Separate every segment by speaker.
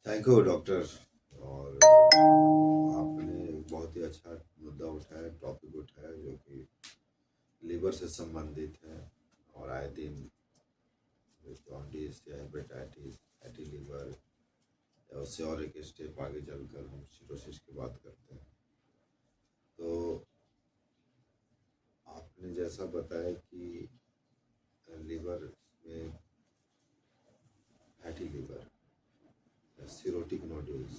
Speaker 1: Thank you doctor. और आपने एक बहुत ही अच्छा मुद्दा उठाया, टॉपिक उठाया जो कि लीवर से संबंधित है। और आए दिन जॉन्डिस या हेपेटाइटिस, फैटी लीवर या उससे और एक स्टेप आगे चलकर हम सिरोसिस की बात करते हैं। तो आपने जैसा बताया कि लीवर में फैटी लीवर, सिरोटिक नोड्यूल्स,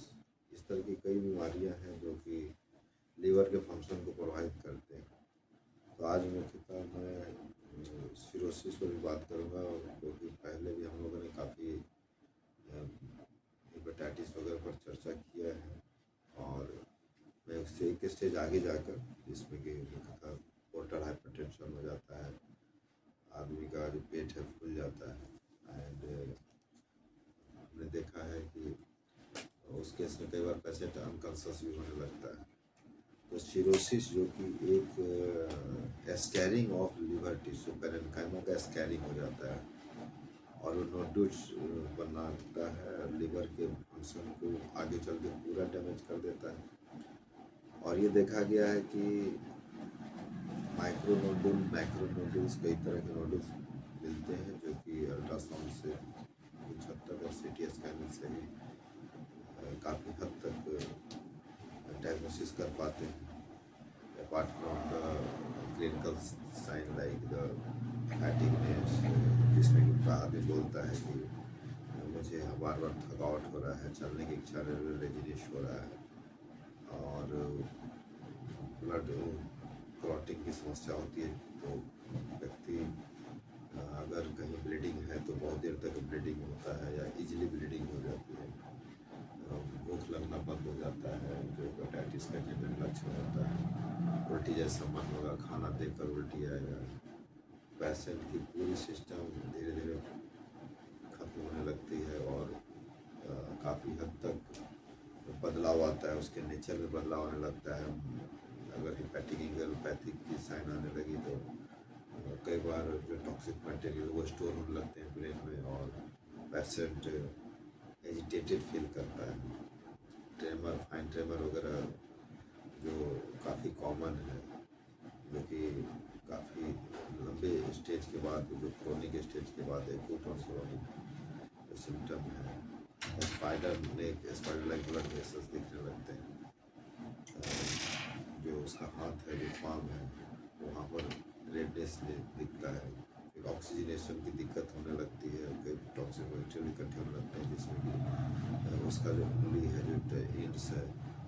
Speaker 1: इस तरह की कई बीमारियां हैं जो कि लीवर के फंक्शन को प्रभावित करते हैं। तो आज मुख्यतः मैं सिरोसिस पर भी बात करूंगा, क्योंकि पहले भी हम लोगों ने काफ़ी हेपेटाइटिस वगैरह पर चर्चा किया है। और मैं उससे एक स्टेज आगे जाकर, जिसमें कि मुख्यतः पोर्टल हाइपरटेंशन हो जाता है, आदमी का जो पेट है फूल जाता है। एंड हमने देखा है कि उस केस में कई बार पेशेंट अनकॉन्शियस भी होने लगता है। तो सिरोसिस जो कि एक scaring of liver tissue, parenchyma का स्कैरिंग हो जाता है और वो नोड्यूल्स बनाता है, लिवर के फंक्शन को आगे चल के पूरा डैमेज कर देता है। और ये देखा गया है कि मैक्रो नोड्यूल्स, कई तरह के नोड्यूल्स मिलते हैं जो कि अल्ट्रासाउंड से कुछ हद तक और सी टी स्कैन से भी काफ़ी हद तक डायग्नोसिस कर पाते हैं। Apart from the clinical sign like the fatigueness, जिसमें कि आदमी बोलता है कि मुझे बार बार थकावट हो रहा है, चलने की इच्छा नहीं, लेजीनेस हो रहा है, और ब्लड क्लॉटिंग की समस्या होती है। तो व्यक्ति अगर कहीं ब्लीडिंग है तो बहुत देर तक ब्लीडिंग होता है या इजीली ब्लीडिंग हो जाती है, भूख लगना बंद हो जाता है, जो हेपेटाइटिस का जनरल लक्षण होता है। उल्टी जैसा मन होगा, खाना देखकर उल्टी आएगा, पेशेंट की पूरी सिस्टम धीरे धीरे खत्म होने लगती है और काफ़ी हद तक बदलाव आता है, उसके नेचर में बदलाव आने लगता है। अगर हिपैटिक इंगेलोपैथिक की साइन आने लगी तो कई बार जो टॉक्सिक मटेरियल वो स्टोर होने लगते हैं ब्रेन में, और पेशेंट एजिटेटेड फील करता है। ट्रेमर, फाइन ट्रेमर वगैरह जो काफ़ी कॉमन है, जो कि काफ़ी लंबे स्टेज के बाद, जो क्रोनिक स्टेज के बाद एक्यूट और क्रोनिक सिम्टम है। स्पाइडर नेक, स्पाइडर लाइक ब्लड वेसल्स दिखने लगते हैं। जो उसका हाथ है, जो पाम है, वहाँ पर रेडनेस दिखता है। फिर ऑक्सीजनेशन की दिक्कत होने लगती है, कई टॉक्सिक मटेरियल इकट्ठे होने लगते हैं, जिसमें कि उसका जो उंगली है, जो इंड्स है,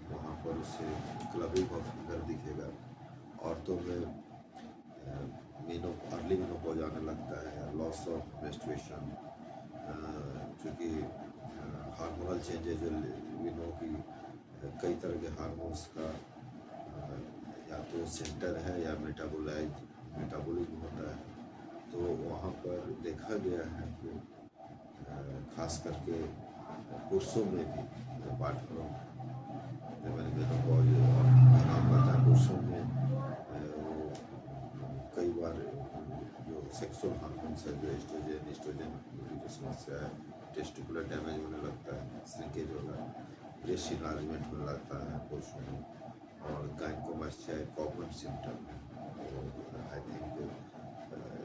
Speaker 1: वहाँ पर उसे क्लबिंग ऑफ फिंगर दिखेगा। औरतों में अर्ली मेनोपॉज आने लगता है, लॉस ऑफ मेंस्ट्रुएशन, चूँकि हार्मोनल चेंजेज जो वी नो कि कई तरह के हार्मोन्स का या तो सेंटर है या मेटाबॉलिज्म होता है। तो वहाँ पर देखा गया है कि खास करके पुरुषों में भी, अपार्ट फ्रॉम मेनोपॉज नाम आता है, पुरुषों में वो कई बार जो सेक्सुअल हार्मोन्स है, जो एस्ट्रोजन की जो समस्या है, टेस्टिकुलर डैमेज होने लगता है, श्रिंकेज होगा, ब्रेस्ट इनलार्जमेंट होने लगता है पुरुषों में, और गायकोमास्टिया एक कॉमन सिम्टम है। तो आई थिंक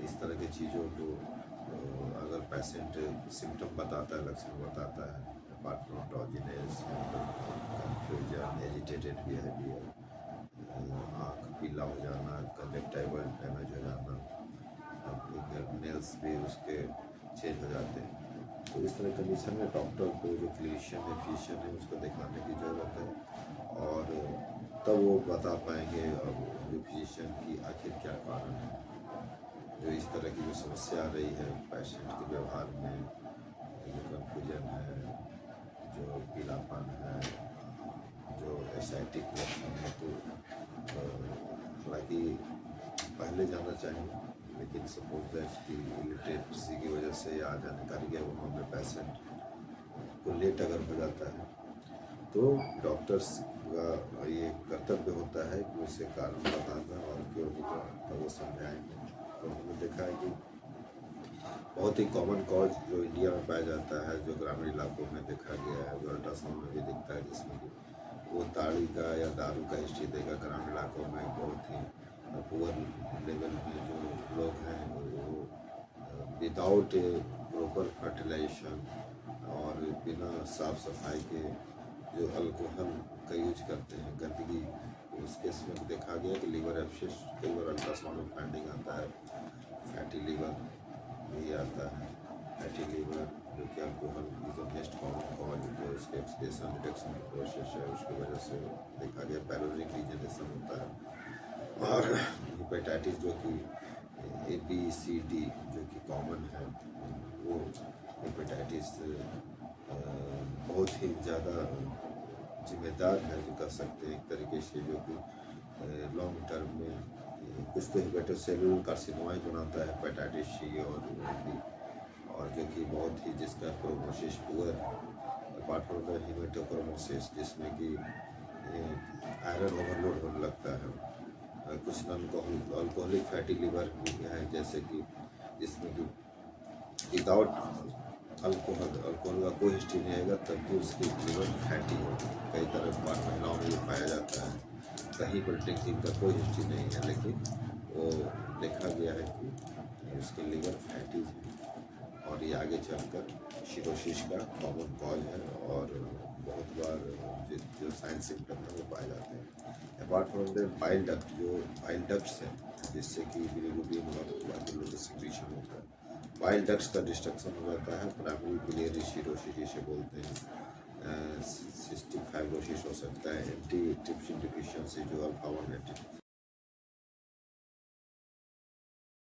Speaker 1: इस तरह की चीज़ों को अगर पेशेंट सिम्टम बताता है, लक्षण बताता है, apart from drowsiness, confusion, agitated behaviour, आँख पीला हो जाना, कंजक्टिवल डैमेज हो जाना, नेल्स भी उसके चेंज हो जाते हैं। तो इस तरह कंडीशन में डॉक्टर को, जो क्लिनिशियन है, फिजिशियन है, उसको दिखाने की ज़रूरत है। और तब वो बता पाएंगे, और जो फिजिशियन की आखिर क्या कारण है, जो इस तरह की जो समस्या आ रही है पेशेंट के व्यवहार में, जो कन्फ्यूजन है, जो पीलापन है, जो एसाइटिक लक्षण है। तो हालांकि पहले जाना चाहिए, लेकिन सपोज दैट कि इलिटरेसी की वजह से या जानकारी के अभाव में पेशेंट को लेट अगर हो जाता है, तो डॉक्टर्स का ये कर्तव्य होता है कि उसे कारण बताना और क्यों हुआ, तो वो समझाएंगे। तो हमने देखा है कि बहुत ही कॉमन कॉज जो इंडिया में पाया जाता है, जो ग्रामीण इलाकों में देखा गया है, जो अल्ट्रासाउंड में भी दिखता है, जिसमें कि वो ताड़ी का या दारू का हिस्ट्री देगा। ग्रामीण इलाकों में बहुत ही पुअर लेवल में जो लोग हैं वो विदाउट प्रॉपर फर्टिलाइजेशन और बिना साफ सफाई के जो अल्कोहल का यूज करते हैं, गंदगी, उस केस में देखा गया कि लीवर एब्सेस, कई बार अल्ट्रासाउंड में फाइंडिंग आता है फैटी लीवर भी आता है। फैटी लीवर जो कि अल्कोहल की जो नेक्स्ट कॉमन कॉज जो उसके ऑक्सीडेशन रिडक्शन प्रोसेस है, उसकी वजह से देखा गया पैलोरिक रीजनरेशन होता है। और हेपेटाइटिस जो कि ABCD जो कि कॉमन है, वो हेपेटाइटिस बहुत ही ज़्यादा जिम्मेदार है, जो कह सकते हैं एक तरीके से, जो कि लॉन्ग टर्म में कुछ तो हेपेटोसेलुलर कार्सिनोमा बनाता है हेपेटाइटिस C और B, और जो कि बहुत ही जिसका prognosis poor, apart from the haemochromatosis जिसमें कि आयरन ओवरलोड होने लगता है। कुछ नॉन अल्कोहलिक फैटी लीवर भी है, जैसे कि जिसमें कि विदाउट अल्कोहल का कोई हिस्ट्री नहीं आएगा, तब भी उसकी लीवर फैटी होगी। कई तरह महिलाओं में ये पाया जाता है, कहीं पर ड्रिंकिंग का कोई हिस्ट्री नहीं है, लेकिन वो देखा गया है कि उसकी लीवर फैटी है, और ये आगे चलकर सिरोसिस का कॉमन कॉज है, और बहुत बार जो साइन सिम्टम है वो पाए जाते हैं। Apart from the bile duct, जो बाइल डक्ट्स हैं जिससे कि बिलिरुबिन और बाकी लोग सिक्रीशन होता है, बाइल डक्ट्स का डिस्ट्रक्शन हो जाता है। प्राइमरी बिलियरी सिरोसिस जिसे बोलते हैं, सिस्टिक फाइब्रोसिस हो सकता है, एंटी ट्रिप्सिन डिफिशियंसी जो अल्फा 1 एंटी